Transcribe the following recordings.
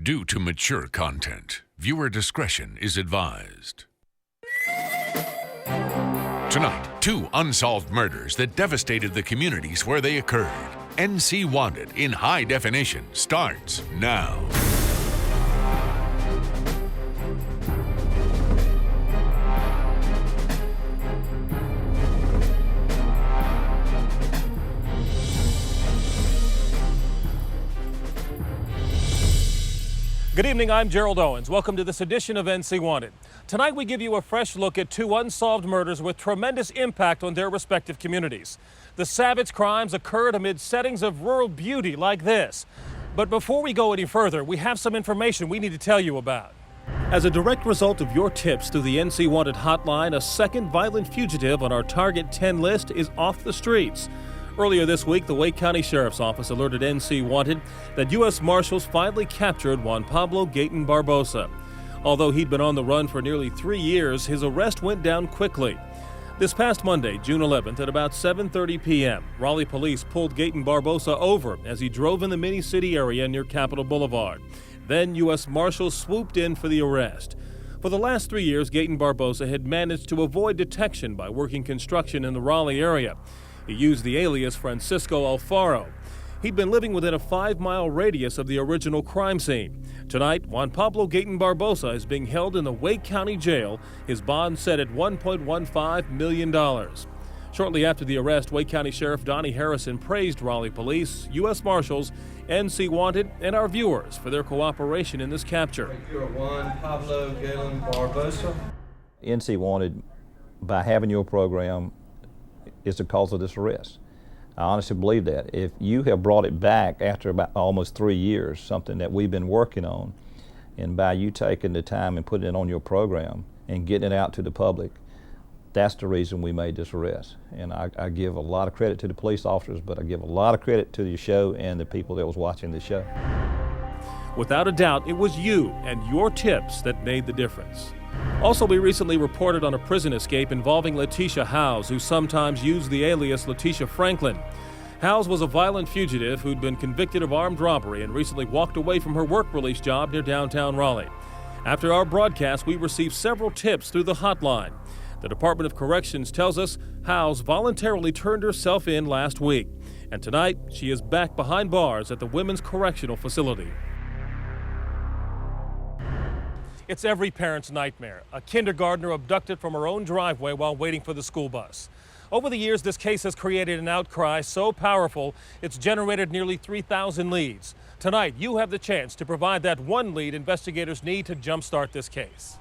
Due to mature content, viewer discretion is advised. Tonight, two unsolved murders that devastated the communities where they occurred. NC Wanted in high definition starts now. Good evening, I'm Gerald Owens. Welcome to this edition of NC Wanted. Tonight we give you a fresh look at two unsolved murders with tremendous impact on their respective communities. The savage crimes occurred amid settings of rural beauty like this. But before we go any further, we have some information we need to tell you about. As a direct result of your tips through the NC Wanted hotline, a second violent fugitive on our Target 10 list is off the streets. Earlier this week, the Wake County Sheriff's Office alerted NC Wanted that U.S. Marshals finally captured Juan Pablo Gayton Barbosa. Although he'd been on the run for nearly 3 years, his arrest went down quickly. This past Monday, June 11th, at about 7:30 p.m., Raleigh police pulled Gayton Barbosa over as he drove in the mini-city area near Capitol Boulevard. Then U.S. Marshals swooped in for the arrest. For the last 3 years, Gayton Barbosa had managed to avoid detection by working construction in the Raleigh area. He used the alias Francisco Alfaro. He'd been living within a 5-mile radius of the original crime scene. Tonight, Juan Pablo Gayton Barbosa is being held in the Wake County Jail, his bond set at $1.15 million. Shortly after the arrest, Wake County Sheriff Donnie Harrison praised Raleigh Police, U.S. Marshals, NC Wanted, and our viewers for their cooperation in this capture. Juan Pablo Gayton Barbosa. NC Wanted, by having your program, is the cause of this arrest. I honestly believe that. If you have brought it back after about almost 3 years, something that we've been working on, and by you taking the time and putting it on your program and getting it out to the public, that's the reason we made this arrest. And I give a lot of credit to the police officers, but I give a lot of credit to the show and the people that was watching the show. Without a doubt, it was you and your tips that made the difference. Also, we recently reported on a prison escape involving Letitia Howes, who sometimes used the alias Letitia Franklin. Howes was a violent fugitive who'd been convicted of armed robbery and recently walked away from her work release job near downtown Raleigh. After our broadcast, we received several tips through the hotline. The Department of Corrections tells us Howes voluntarily turned herself in last week, and tonight she is back behind bars at the Women's Correctional Facility. It's every parent's nightmare. A kindergartner abducted from her own driveway while waiting for the school bus. Over the years, this case has created an outcry so powerful, it's generated nearly 3,000 leads. Tonight, you have the chance to provide that one lead investigators need to jumpstart this case.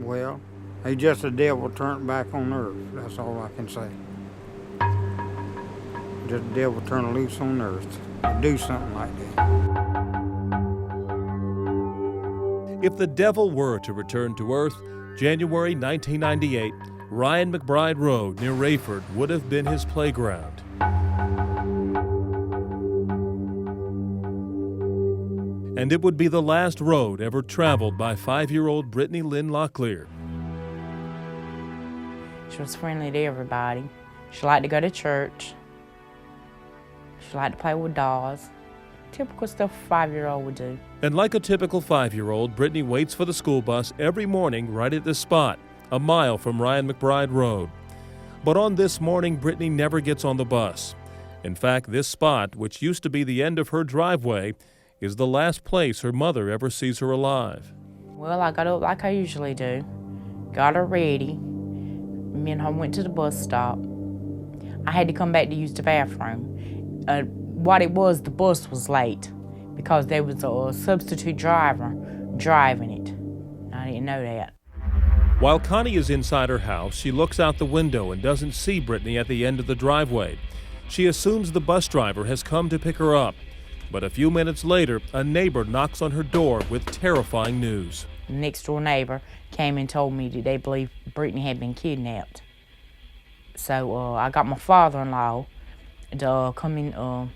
Well, he's just a devil turned back on earth. That's all I can say. Just a devil turned loose on earth to do something like that. If the devil were to return to Earth, January 1998, Ryan McBride Road near Rayford would have been his playground. And it would be the last road ever traveled by 5-year-old Brittany Lynn Locklear. She was friendly to everybody. She liked to go to church. She liked to play with dolls. Typical stuff a 5-year-old would do. And like a typical 5-year-old, Brittany waits for the school bus every morning right at this spot, a mile from Ryan McBride Road. But on this morning, Brittany never gets on the bus. In fact, this spot, which used to be the end of her driveway, is the last place her mother ever sees her alive. Well, I got up like I usually do, got her ready. Me and her went to the bus stop. I had to come back to use the bathroom. What it was, the bus was late because there was a substitute driver driving it. I didn't know that. While Connie is inside her house, she looks out the window and doesn't see Brittany at the end of the driveway. She assumes the bus driver has come to pick her up. But a few minutes later, a neighbor knocks on her door with terrifying news. The next door neighbor came and told me that they believed Brittany had been kidnapped. So I got my father-in-law to come in,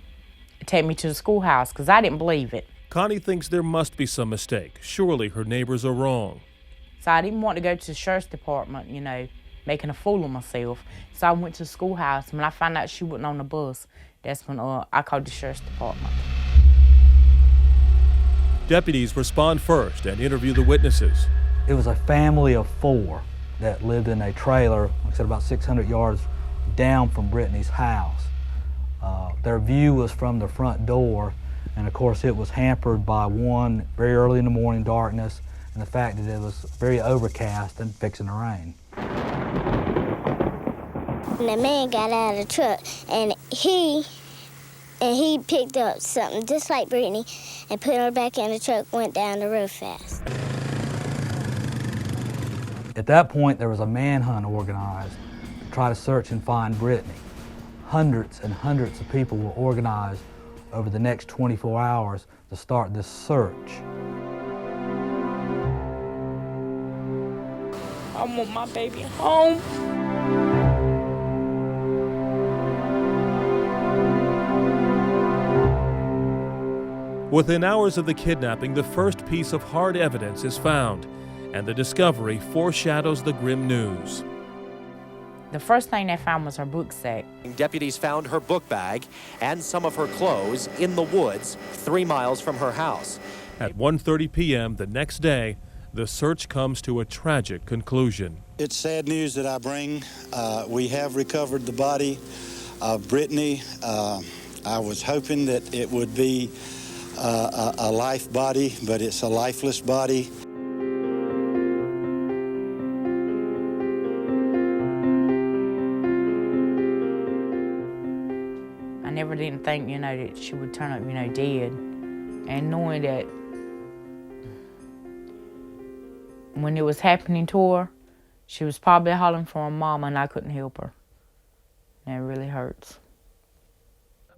take me to the schoolhouse because I didn't believe it. Connie thinks there must be some mistake. Surely her neighbors are wrong. So I didn't want to go to the sheriff's department, making a fool of myself. So I went to the schoolhouse, and when I found out she wasn't on the bus, that's when I called the sheriff's department. Deputies respond first and interview the witnesses. It was a family of 4 that lived in a trailer, like I said, about 600 yards down from Brittany's house. Their view was from the front door, and of course it was hampered by one, very early in the morning darkness, and the fact that it was very overcast and fixing to rain. And the man got out of the truck, and he picked up something just like Brittany and put her back in the truck, went down the road fast. At that point, there was a manhunt organized to try to search and find Brittany. Hundreds and hundreds of people were organized over the next 24 hours to start this search. I want my baby home. Within hours of the kidnapping, the first piece of hard evidence is found, and the discovery foreshadows the grim news. The first thing they found was her book sack. Deputies found her book bag and some of her clothes in the woods 3 miles from her house. At 1:30 p.m. the next day, the search comes to a tragic conclusion. It's sad news that I bring. We have recovered the body of Brittany. I was hoping that it would be a life body, but it's a lifeless body. I never didn't think, that she would turn up, dead. And knowing that when it was happening to her, she was probably hollering for her mama and I couldn't help her. And it really hurts.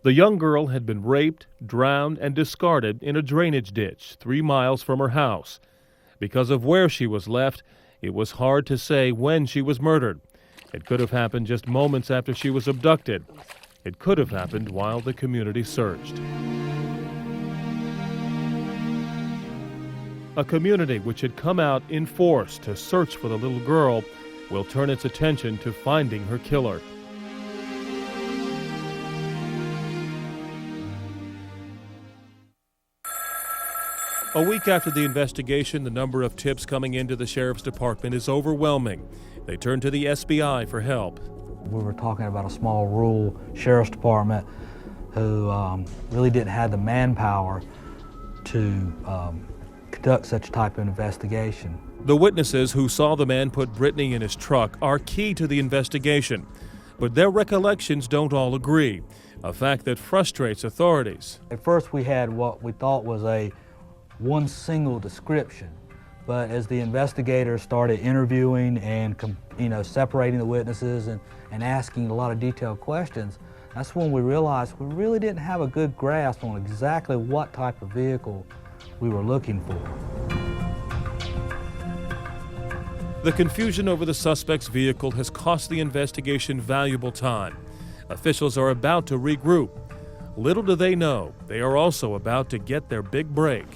The young girl had been raped, drowned, and discarded in a drainage ditch 3 miles from her house. Because of where she was left, it was hard to say when she was murdered. It could have happened just moments after she was abducted. It could have happened while the community searched. A community which had come out in force to search for the little girl will turn its attention to finding her killer. A week after the investigation, the number of tips coming into the sheriff's department is overwhelming. They turn to the SBI for help. We were talking about a small rural sheriff's department who really didn't have the manpower to conduct such type of investigation. The witnesses who saw the man put Brittany in his truck are key to the investigation, but their recollections don't all agree, a fact that frustrates authorities. At first we had what we thought was one single description, but as the investigators started interviewing and separating the witnesses and asking a lot of detailed questions, that's when we realized we really didn't have a good grasp on exactly what type of vehicle we were looking for. The confusion over the suspect's vehicle has cost the investigation valuable time. Officials are about to regroup. Little do they know, they are also about to get their big break.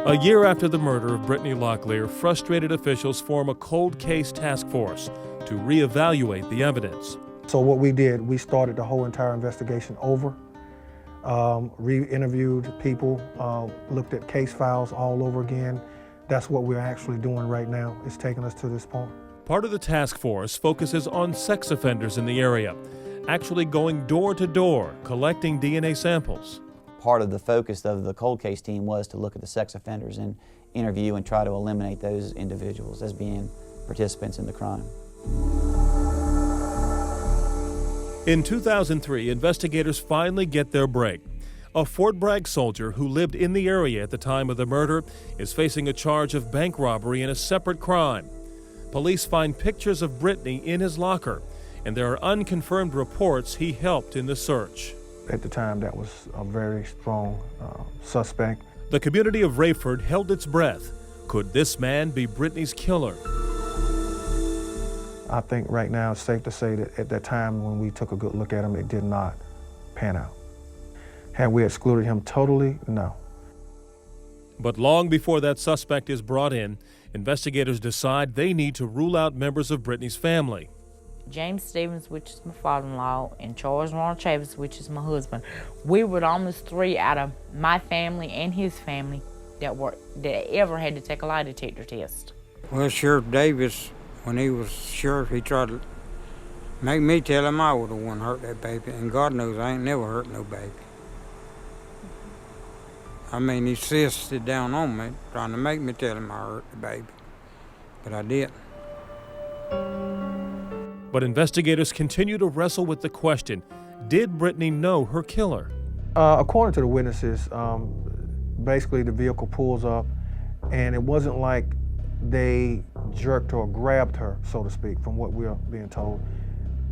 A year after the murder of Brittany Locklear, frustrated officials form a cold case task force to reevaluate the evidence. So what we did, we started the whole entire investigation over, re-interviewed people, looked at case files all over again. That's what we're actually doing right now. It's taking us to this point. Part of the task force focuses on sex offenders in the area, actually going door to door, collecting DNA samples. Part of the focus of the cold case team was to look at the sex offenders and interview and try to eliminate those individuals as being participants in the crime. In 2003, investigators finally get their break. A Fort Bragg soldier who lived in the area at the time of the murder is facing a charge of bank robbery in a separate crime. Police find pictures of Brittany in his locker, and there are unconfirmed reports he helped in the search. At the time, that was a very strong suspect. The community of Rayford held its breath. Could this man be Brittany's killer? I think right now it's safe to say that at that time when we took a good look at him, it did not pan out. Had we excluded him totally? No. But long before that suspect is brought in, investigators decide they need to rule out members of Brittany's family. James Stevens, which is my father-in-law, and Charles Ronald Chavis, which is my husband. We were the only three out of my family and his family that ever had to take a lie detector test. Well, Sheriff Davis, when he was sheriff, he tried to make me tell him I was the one hurt that baby, and God knows I ain't never hurt no baby. I mean, he insisted down on me, trying to make me tell him I hurt the baby, but I didn't. But investigators continue to wrestle with the question, did Brittany know her killer? According to the witnesses, basically the vehicle pulls up, and it wasn't like they jerked her or grabbed her, so to speak, from what we're being told.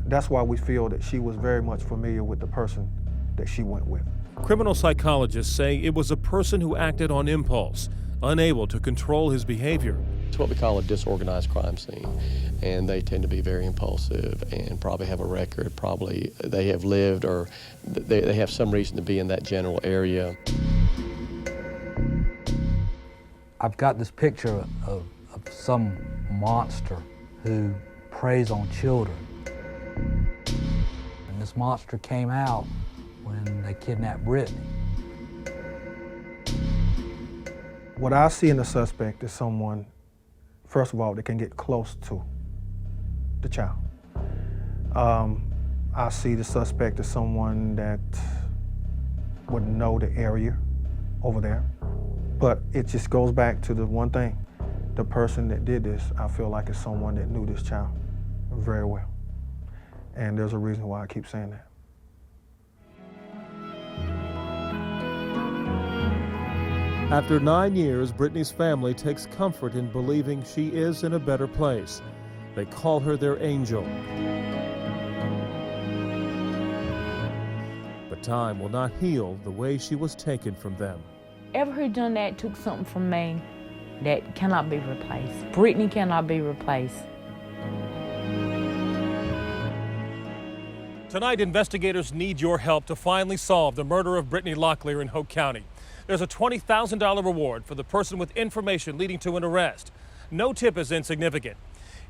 That's why we feel that she was very much familiar with the person that she went with. Criminal psychologists say it was a person who acted on impulse, unable to control his behavior. It's what we call a disorganized crime scene, and they tend to be very impulsive and probably have a record. Probably they have lived or they have some reason to be in that general area. I've got this picture of some monster who preys on children. And this monster came out when they kidnapped Brittany. What I see in the suspect is someone, first of all, that can get close to the child. I see the suspect as someone that would know the area over there. But it just goes back to the one thing. The person that did this, I feel like is someone that knew this child very well. And there's a reason why I keep saying that. After 9 years, Brittany's family takes comfort in believing she is in a better place. They call her their angel. But time will not heal the way she was taken from them. Whoever who done that took something from me that cannot be replaced. Brittany cannot be replaced. Tonight, investigators need your help to finally solve the murder of Brittany Locklear in Hoke County. There's a $20,000 reward for the person with information leading to an arrest. No tip is insignificant.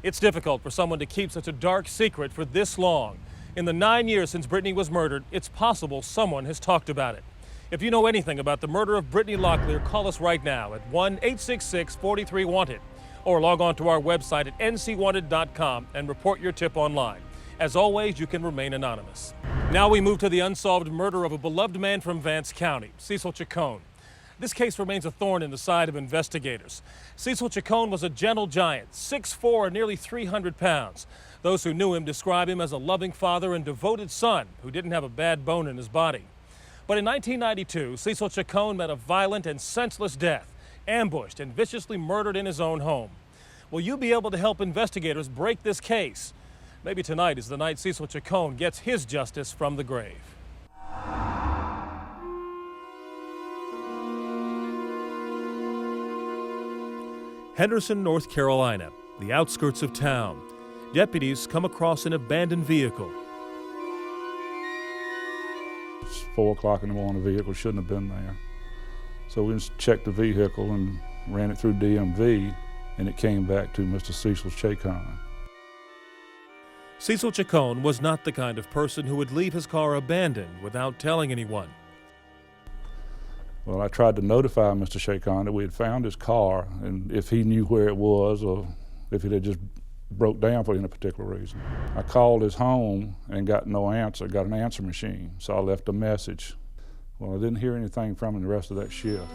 It's difficult for someone to keep such a dark secret for this long. In the 9 years since Brittany was murdered, it's possible someone has talked about it. If you know anything about the murder of Brittany Locklear, call us right now at 1-866-43-WANTED or log on to our website at ncwanted.com and report your tip online. As always, you can remain anonymous. Now we move to the unsolved murder of a beloved man from Vance County, Cecil Chacon. This case remains a thorn in the side of investigators. Cecil Chacon was a gentle giant, 6'4" and nearly 300 pounds. Those who knew him describe him as a loving father and devoted son who didn't have a bad bone in his body. But in 1992, Cecil Chacon met a violent and senseless death, ambushed and viciously murdered in his own home. Will you be able to help investigators break this case? Maybe tonight is the night Cecil Chacon gets his justice from the grave. Henderson, North Carolina, the outskirts of town. Deputies come across an abandoned vehicle. It's 4 o'clock in the morning, the vehicle shouldn't have been there. So we just checked the vehicle and ran it through DMV, and it came back to Mr. Cecil Chacon. Cecil Chacon was not the kind of person who would leave his car abandoned without telling anyone. Well, I tried to notify Mr. Chacon that we had found his car, and if he knew where it was or if it had just broke down for any particular reason. I called his home and got no answer, got an answer machine, so I left a message. Well, I didn't hear anything from him the rest of that shift.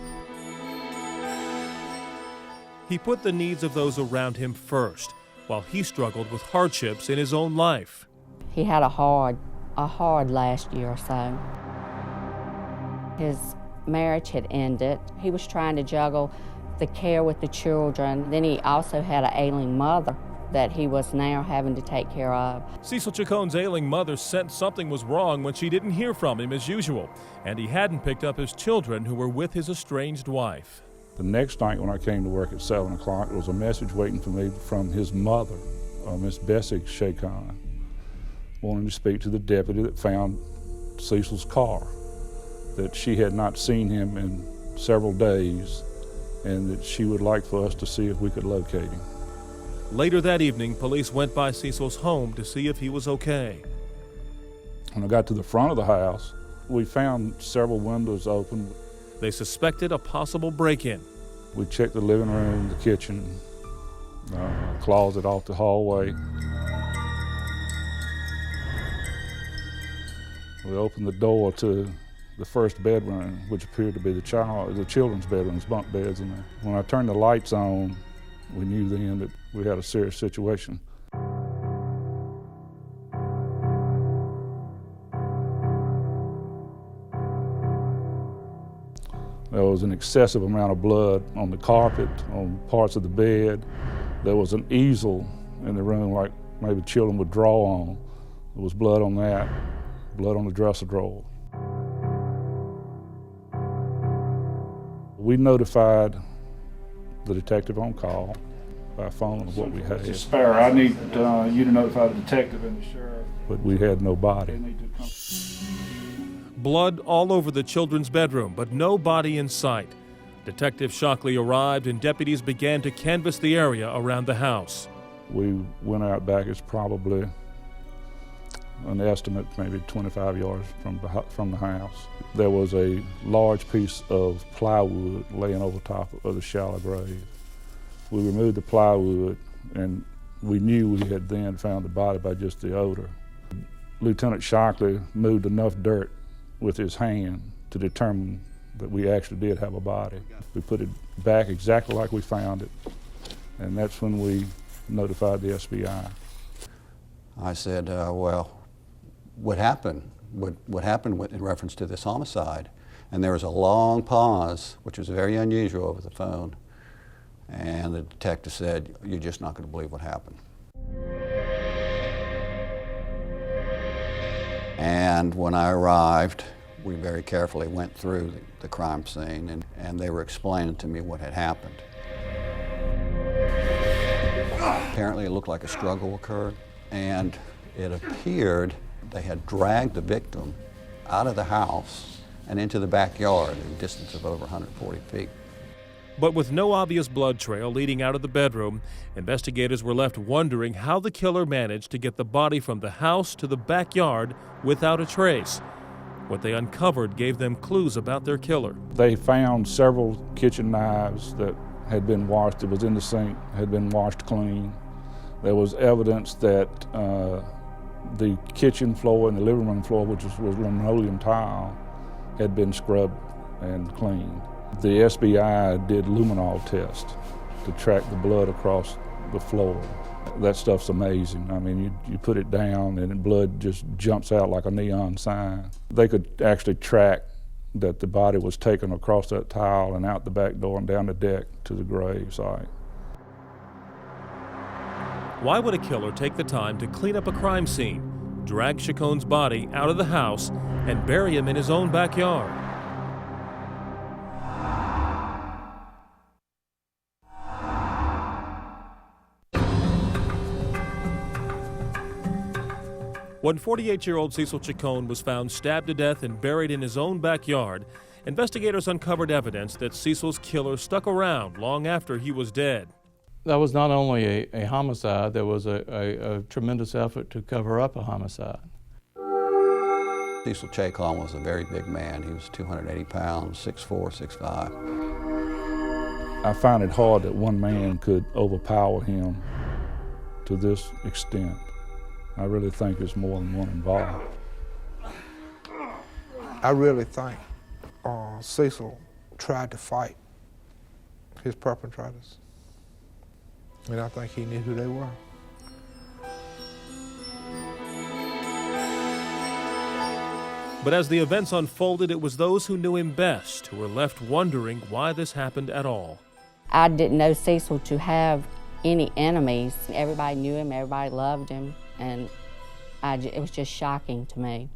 He put the needs of those around him first, while he struggled with hardships in his own life. He had a hard last year or so. His marriage had ended. He was trying to juggle the care with the children. Then he also had an ailing mother that he was now having to take care of. Cecil Chacon's ailing mother sensed something was wrong when she didn't hear from him as usual, and he hadn't picked up his children who were with his estranged wife. The next night when I came to work at 7 o'clock, there was a message waiting for me from his mother, Miss Bessie Chacon, wanting to speak to the deputy that found Cecil's car, that she had not seen him in several days and that she would like for us to see if we could locate him. Later that evening, police went by Cecil's home to see if he was okay. When I got to the front of the house, we found several windows open. They suspected a possible break-in. We checked the living room, the kitchen, closet off the hallway. We opened the door to the first bedroom, which appeared to be the children's bedrooms, bunk beds in there. When I turned the lights on, we knew then that we had a serious situation. There was an excessive amount of blood on the carpet, on parts of the bed. There was an easel in the room like maybe children would draw on. There was blood on that, blood on the dresser drawer. We notified the detective on call by phone of what we had. Mr. Sparrow, I need you to notify the detective and the sheriff. But we had no body. Blood all over the children's bedroom, but no body in sight. Detective Shockley arrived and deputies began to canvass the area around the house. We went out back, it's probably an estimate, maybe 25 yards from the house. There was a large piece of plywood laying over top of the shallow grave. We removed the plywood, and we knew we had then found the body by just the odor. Lieutenant Shockley moved enough dirt with his hand to determine that we actually did have a body. We put it back exactly like we found it, and that's when we notified the SBI. I said, well, what happened? What happened in reference to this homicide? And there was a long pause, which was very unusual over the phone. And the detective said, you're just not going to believe what happened. And when I arrived, we very carefully went through the crime scene, and they were explaining to me what had happened. Apparently it looked like a struggle occurred, and it appeared they had dragged the victim out of the house and into the backyard at a distance of over 140 feet. But with no obvious blood trail leading out of the bedroom, investigators were left wondering how the killer managed to get the body from the house to the backyard without a trace. What they uncovered gave them clues about their killer. They found several kitchen knives that had been washed. It was in the sink, had been washed clean. There was evidence that the kitchen floor and the living room floor, which was linoleum tile, had been scrubbed and cleaned. The SBI did luminol test to track the blood across the floor. That stuff's amazing. I mean, you put it down and blood just jumps out like a neon sign. They could actually track that the body was taken across that tile and out the back door and down the deck to the grave site. Why would a killer take the time to clean up a crime scene, drag Chacon's body out of the house, and bury him in his own backyard? When 48-year-old Cecil Chacon was found stabbed to death and buried in his own backyard, investigators uncovered evidence that Cecil's killer stuck around long after he was dead. That was not only a homicide, there was a tremendous effort to cover up a homicide. Cecil Chacon was a very big man. He was 280 pounds, 6'4", 6'5". I find it hard that one man could overpower him to this extent. I really think there's more than one involved. I really think Cecil tried to fight his perpetrators, and I think he knew who they were. But as the events unfolded, it was those who knew him best who were left wondering why this happened at all. I didn't know Cecil to have any enemies. Everybody knew him, everybody loved him, and it was just shocking to me.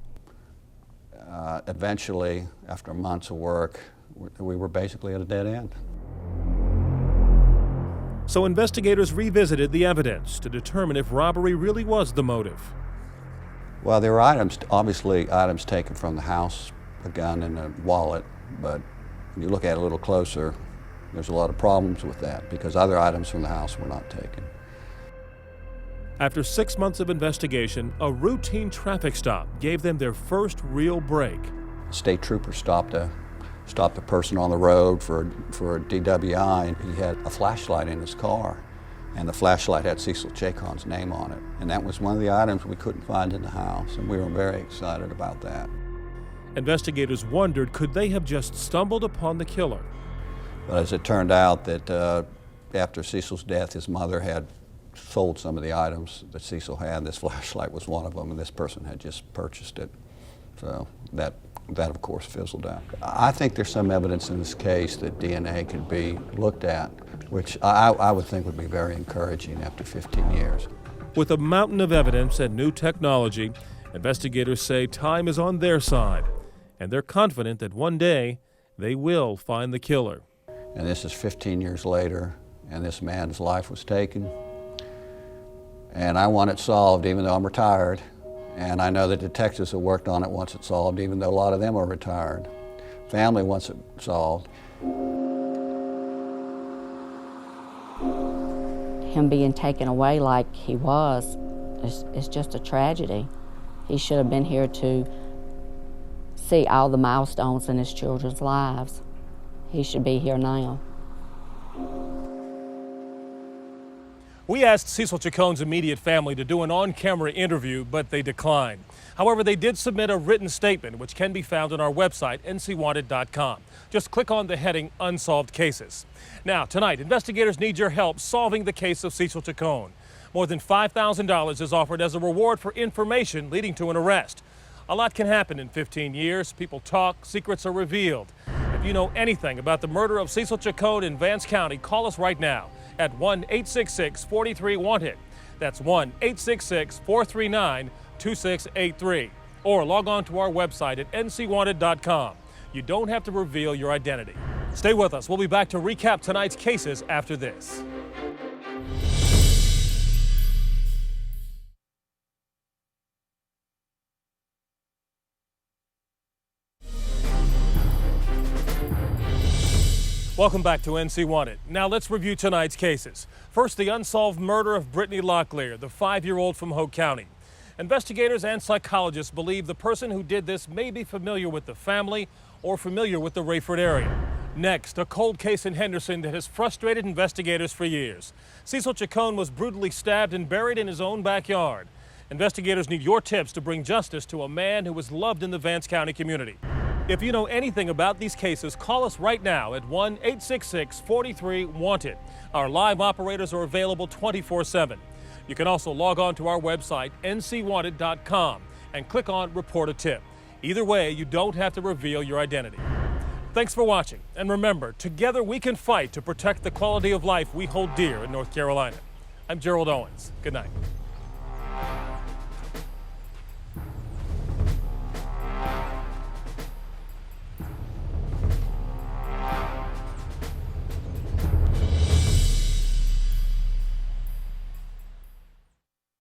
Eventually, after months of work, we were basically at a dead end. So investigators revisited the evidence to determine if robbery really was the motive. Well, there were obviously items taken from the house, a gun and a wallet, but when you look at it a little closer, There's a lot of problems with that because other items from the house were not taken. After 6 months of investigation, a routine traffic stop gave them their first real break. State trooper stopped a person on the road for a DWI, and he had a flashlight in his car, and the flashlight had Cecil Chacon's name on it. And that was one of the items we couldn't find in the house, and we were very excited about that. Investigators wondered, could they have just stumbled upon the killer? But as it turned out that after Cecil's death, his mother had sold some of the items that Cecil had. This flashlight was one of them, and this person had just purchased it. So that of course fizzled out. I think there's some evidence in this case that DNA could be looked at, which I would think would be very encouraging after 15 years. With a mountain of evidence and new technology, investigators say time is on their side, and they're confident that one day they will find the killer. And this is 15 years later, and this man's life was taken. And I want it solved even though I'm retired. And I know the detectives have worked on it once it's solved, even though a lot of them are retired. Family wants it solved. Him being taken away like he was is just a tragedy. He should have been here to see all the milestones in his children's lives. He should be here now. We asked Cecil Chacon's immediate family to do an on-camera interview, but they declined. However, they did submit a written statement, which can be found on our website, ncwanted.com. Just click on the heading Unsolved Cases. Now, tonight, investigators need your help solving the case of Cecil Chacon. More than $5,000 is offered as a reward for information leading to an arrest. A lot can happen in 15 years. People talk, secrets are revealed. If you know anything about the murder of Cecil Chacon in Vance County, call us right now at 1-866-43-WANTED. That's 1-866-439-2683. Or log on to our website at ncwanted.com. You don't have to reveal your identity. Stay with us. We'll be back to recap tonight's cases after this. Welcome back to NC Wanted. Now let's review tonight's cases. First, the unsolved murder of Brittany Locklear, the 5-year-old from Hoke County. Investigators and psychologists believe the person who did this may be familiar with the family or familiar with the Rayford area. Next, a cold case in Henderson that has frustrated investigators for years. Cecil Chacon was brutally stabbed and buried in his own backyard. Investigators need your tips to bring justice to a man who was loved in the Vance County community. If you know anything about these cases, call us right now at 1-866-43-WANTED. Our live operators are available 24/7. You can also log on to our website, ncwanted.com, and click on Report a Tip. Either way, you don't have to reveal your identity. Thanks for watching, and remember, together we can fight to protect the quality of life we hold dear in North Carolina. I'm Gerald Owens. Good night.